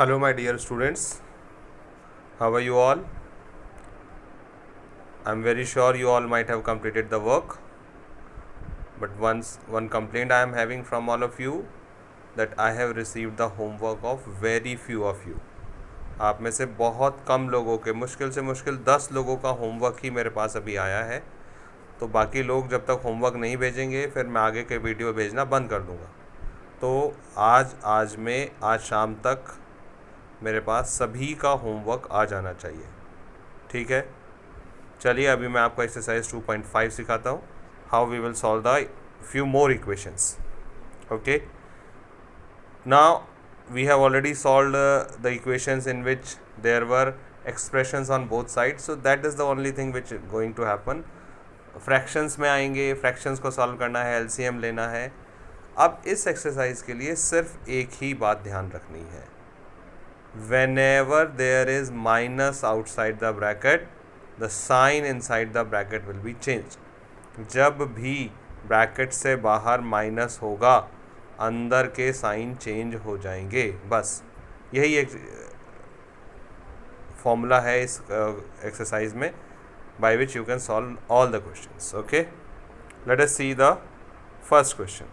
Hello my dear students, how are you all? I'm very sure you all might have completed the work, but one complaint I am having from all of you that I have received the homework of very few of you. आप में से बहुत कम लोगों के, मुश्किल से मुश्किल 10 लोगों का होमवर्क ही मेरे पास अभी आया है। तो बाकी लोग जब तक होमवर्क नहीं भेजेंगे फिर मैं आगे के वीडियो भेजना बंद कर दूंगा। तो आज शाम तक मेरे पास सभी का होमवर्क आ जाना चाहिए, ठीक है। चलिए अभी मैं आपको एक्सरसाइज 2.5 सिखाता हूँ, how we will solve the few more equations. Okay, now we have already solved the equations in which there were expressions on both sides, so that is the only thing which is going to happen. Fractions में आएंगे, fractions को solve करना है, LCM लेना है। अब इस exercise के लिए सिर्फ एक ही बात ध्यान रखनी है, whenever there is minus outside the bracket the sign inside the bracket will be changed. जब भी ब्रैकेट से बाहर माइनस होगा अंदर के साइन चेंज हो जाएंगे। बस यही एक फॉर्मूला है इस एक्सरसाइज में, by which you can solve all the questions. Okay, let us see the first question.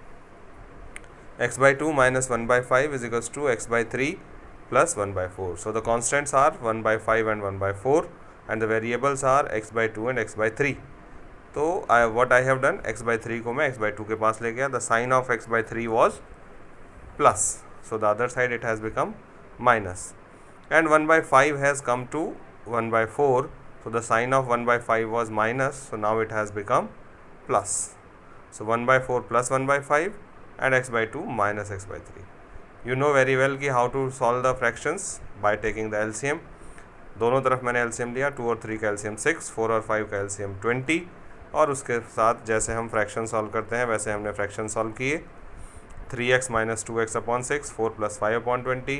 X by 2 minus 1 by 5 is equals to x by 3 plus 1 by 4. So the constants are 1 by 5 and 1 by 4 and the variables are x by 2 and x by 3. तो what I have done, x by 3 को मैं x by 2 के पास ले गया, the sign of x by 3 was plus, so the other side it has become minus, and 1 by 5 has come to 1 by 4, so the sign of 1 by 5 was minus, so now it has become plus. So 1 by 4 plus 1 by 5 and x by 2 minus x by 3. You know very well कि how to solve the fractions by taking the LCM. दोनों तरफ मैंने LCM लिया, 2 और 3 का LCM 6, 4 और 5 का LCM 20, और उसके साथ जैसे हम फ्रैक्शन सॉल्व करते हैं वैसे हमने फ्रैक्शन सॉल्व किए। 3x minus 2x upon 6, 4 plus 5 upon 20,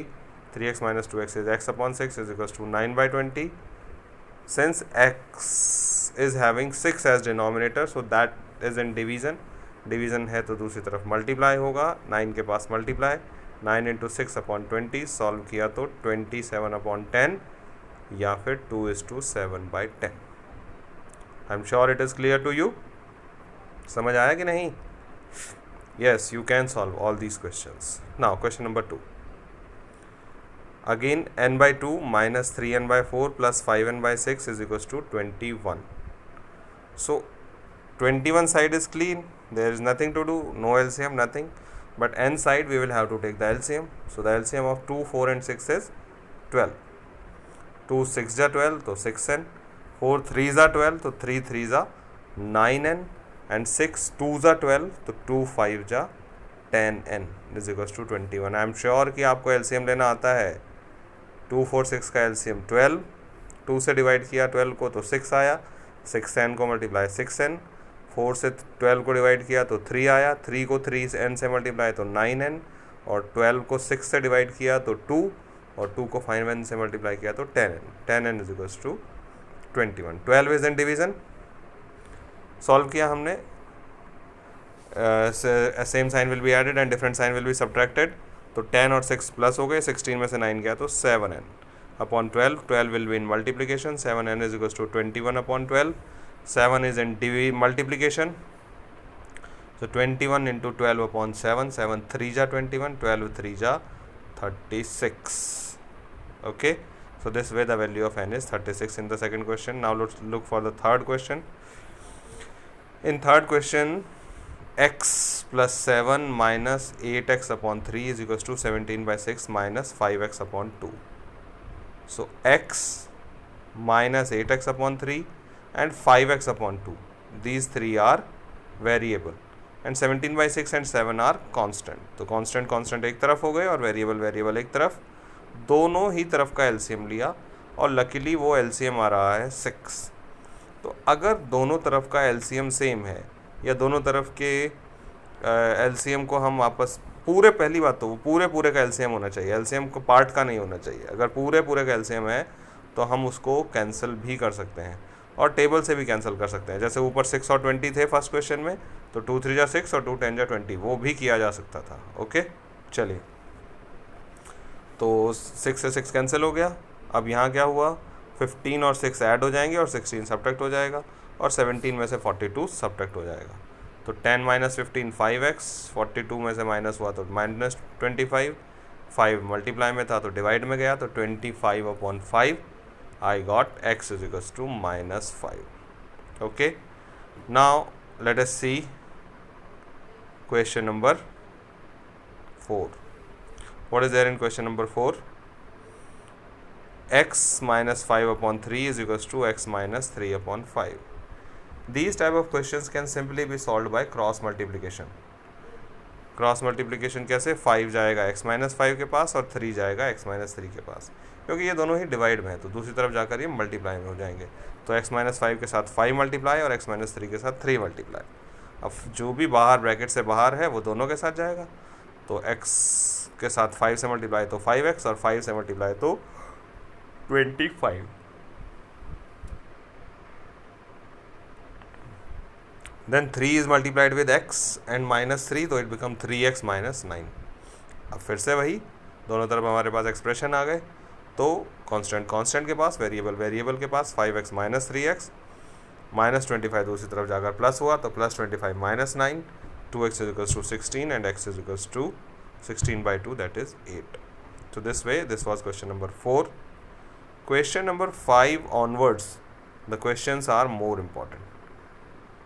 3x minus 2x is x upon 6 is equals to 9 by 20. Since x is having 6 as denominator, so that is in division. Division है तो दूसरी तरफ multiply होगा, 9 के पास multiply, 9 into 6 upon 20, solve किया तो 27 upon 10 या फिर 2:7 by 10. I am sure it is clear to you. समझ आया कि नहीं? Yes, you can solve all these questions. Now question number 2. Again n by 2 minus 3n by 4 plus 5n by 6 is equals to 21. So 21 side is clean, there is nothing to do, no LCM, nothing, but n side we will have to take the LCM. So the LCM of 2, 4 and 6 is 12. 2 6 are 12 तो 6n, 4 3s are 12 तो 3 3s are 9n, and 6 2s are 12 तो 2 5s are 10n is equals to 21. I am sure कि आपको LCM लेना आता है। 2 4 6 का LCM 12, 2 से डिवाइड किया 12 को तो 6 आया, 6n को मल्टीप्लाई 6n, 4 से 12 को डिवाइड किया तो 3 आया, 3 को 3n से मल्टीप्लाई तो 9n, और 12 को 6 से डिवाइड किया तो 2, और 2 को 5n से मल्टीप्लाई किया तो 10n, 10n is equals to 21. 12 is in division. Solve किया हमने, same sign will be added and different sign will be subtracted, तो 10 और 6 प्लस हो गए, 16 में से 9 गया तो 7n upon 12, 12 will be in multiplication, 7n is equals to 21 upon 12, 7 is in multiplication, so 21 into 12 upon 7, 7 3s are 21, 12 3s are 36. Okay, so this way the value of n is 36 in the second question. Now let's look for the third question. In third question, x plus 7 minus 8x upon 3 is equals to 17 by 6 minus 5x upon 2. So x minus 8x upon 3 and 5x upon 2, these three are variable and 17 by 6 and 7 are constant. तो constant constant एक तरफ हो गए और variable variable एक तरफ, दोनों ही तरफ का LCM लिया और लकीली वो LCM आ रहा है 6. तो अगर दोनों तरफ का LCM सेम है या दोनों तरफ के LCM को हम वापस पहली बात तो पूरे का LCM होना चाहिए, LCM को पार्ट का नहीं होना चाहिए। अगर पूरे का LCM है तो हम उसको कैंसिल भी कर सकते हैं और टेबल से भी कैंसिल कर सकते हैं। जैसे ऊपर 6 और 20 थे फर्स्ट क्वेश्चन में, तो 2 3 जा 6 और 2 10 जा 20, वो भी किया जा सकता था। ओके, चलिए तो 6 से 6 कैंसिल हो गया। अब यहाँ क्या हुआ, 15 और 6 ऐड हो जाएंगे और 16 सब्ट्रैक्ट हो जाएगा और 17 में से 42 सब्ट्रैक्ट हो जाएगा। तो 10 माइनस 15 5x, 42 में से माइनस हुआ तो माइनस 25, 5 मल्टीप्लाई में था तो डिवाइड में गया तो 25/5 I got x is equals to -5। Okay, now let us see question number 4. What is there in question number 4? X minus 5/3 is equals to x minus 3/5. These type of questions can simply be solved by cross multiplication. Cross multiplication कैसे, 5 जाएगा x minus 5 के पास और 3 जाएगा x minus 3 के पास, क्योंकि ये दोनों ही divide में है तो दूसरी तरफ जाकर ये मल्टीप्लाई में हो जाएंगे। तो x माइनस 5 के साथ 5 मल्टीप्लाई और x माइनस 3 के साथ 3 मल्टीप्लाई। अब जो भी बाहर ब्रैकेट से बाहर है वो दोनों के साथ जाएगा। तो x के साथ 5 से मल्टीप्लाई तो 5x और 5 से मल्टीप्लाई तो 25। Then 3 is multiplied with x and -3 तो इट बिकम 3x माइनस 9। अब फिर से वही दोनों तरफ हमारे पास एक्सप्रेशन आ गए। तो कांस्टेंट कांस्टेंट के पास, वेरिएबल वेरिएबल के पास, 5x माइनस 3x -25 दूसरी तरफ जाकर प्लस हुआ तो +25 minus 9, 2x is equals to 16 and x is equals to 16/2 that is 8. So this way this was question number 4. Question number 5 onwards the questions are more important.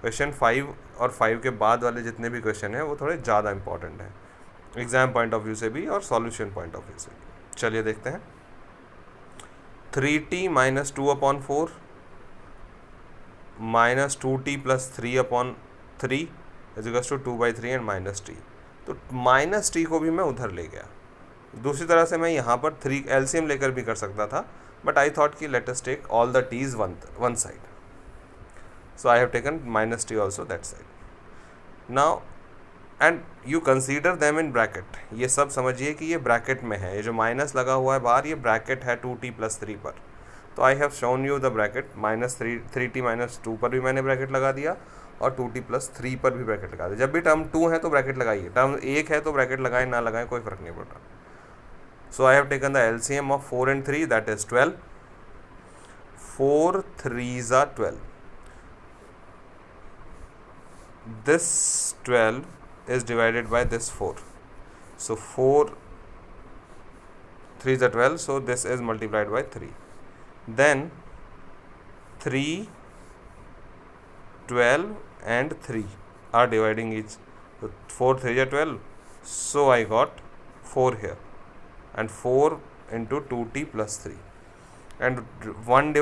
Question 5 और 5 के बाद वाले जितने भी क्वेश्चन हैं वो थोड़े ज़्यादा इंपॉर्टेंट हैं एग्जाम पॉइंट ऑफ व्यू से भी और सॉल्यूशन पॉइंट ऑफ व्यू से भी। चलिए देखते हैं। 3t minus 2/4 minus 2t plus 3/3 is equals to 2/3 and minus t। तो माइनस टी को भी मैं उधर ले गया। दूसरी तरह से मैं यहाँ पर 3 एलसीएम लेकर भी कर सकता था, बट आई थॉट कि let us take all the Ts one side, so I have taken minus T also that side. Now and you consider them in bracket. ये सब समझिए कि ये ब्रैकेट में है, ये जो माइनस लगा हुआ है बाहर ये ब्रैकेट है 2t + 3 पर। तो I have shown you the bracket -3t - 2 पर भी मैंने ब्रैकेट लगा दिया और 2t + 3 पर भी ब्रैकेट लगा दिया। जब भी टर्म 2 है तो ब्रैकेट लगाइए, टर्म 1 है तो ब्रैकेट लगाएं ना लगाएं कोई फ़र्क नहीं पड़ रहा। So I have taken the LCM of 4 and 3 that is 12। 4 3s are 12। This 12 is divided by this 4. So 4 3s are 12, so this is multiplied by 3. Then 3, 12 and 3 are dividing each. So 4 3s are 12, so I got 4 here and 4 into 2t + 3 and 1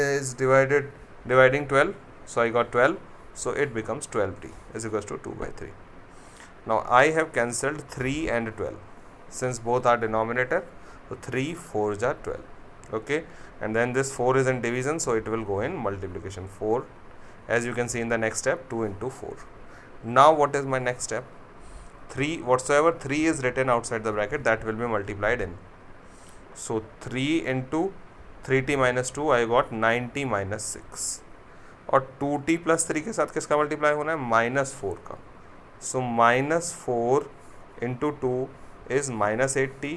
is dividing 12, so I got 12, so it becomes 12t is equals to 2/3. Now I have cancelled 3 and 12 since both are denominator, so 3 4s are 12. Okay, and then this 4 is in division, so it will go in multiplication 4, as you can see in the next step 2 into 4. Now what is my next step? 3 whatsoever 3 is written outside the bracket that will be multiplied in. So 3 into 3t - 2 I got 9t - 6 और 2t + 3 के साथ किसका multiply होना है, -4 का। सो -4 into 2 is -8t,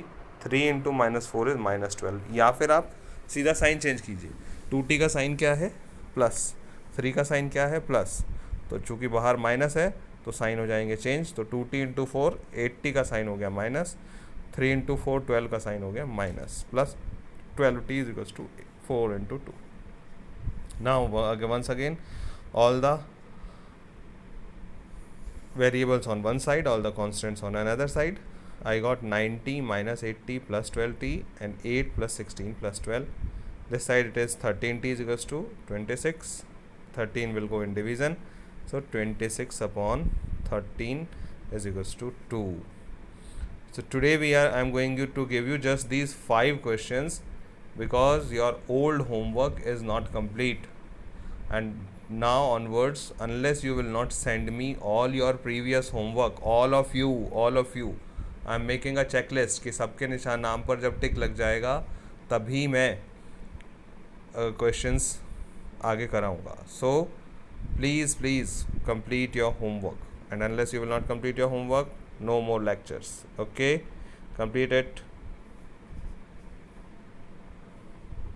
3 into -4 is -12। या फिर आप सीधा साइन चेंज कीजिए, 2t का साइन क्या है प्लस, 3 का साइन क्या है प्लस, तो चूँकि बाहर माइनस है तो साइन हो जाएंगे चेंज। तो 2t × 4 8t का साइन हो गया माइनस, 3 × 4 12 का साइन हो गया minus, plus 12t is equals to 4 into 2. Now once again all the variables on one side, all the constants on another side. I got 9t - 8t + 12t and 8 + 16 + 12. This side it is 13t is equals to 26. 13 will go in division, so 26/13 is equals to 2. So today I am going to give you just these 5 questions because your old homework is not complete, and now onwards unless you will not send me all your previous homework, all of you I am making a checklist कि सबके निशान नाम पर जब टिक लग जाएगा तभी मैं questions आगे कराऊंगा। So please complete your homework, and unless you will not complete your homework, no more lectures. Okay, complete it.